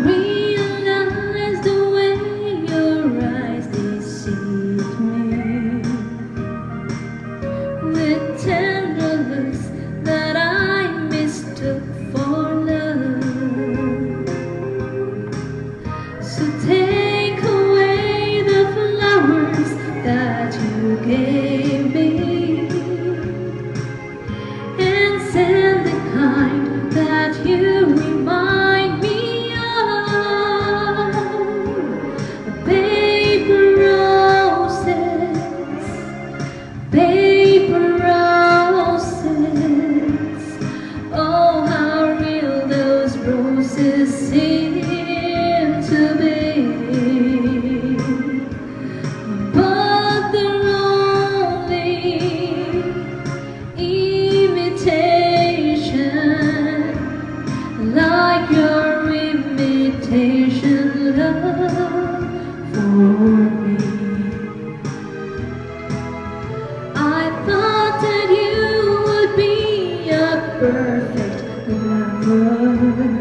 realize the way your eyes deceive me with tender looks that I mistook for love. So take away the flowers that you gave me and send the kind that you remind me of. Paper roses, paper roses. Oh, how real those roses seem to be. But they're only imitation, like your imitation love for me. I thought that you would be a perfect lover.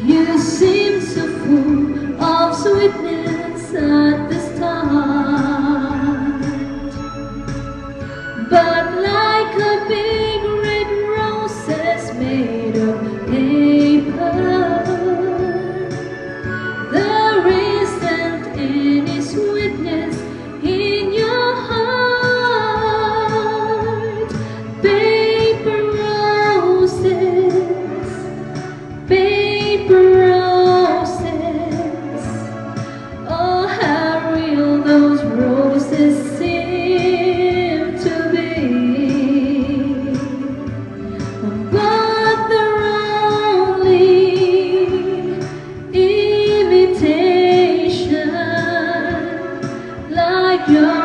You seemed so full of sweetness at the start, but like a big red roses made of paper, there isn't any sweetness in your heart. Paper roses, paper roses. Oh, how real those roses seem to be. But they're only imitation, like your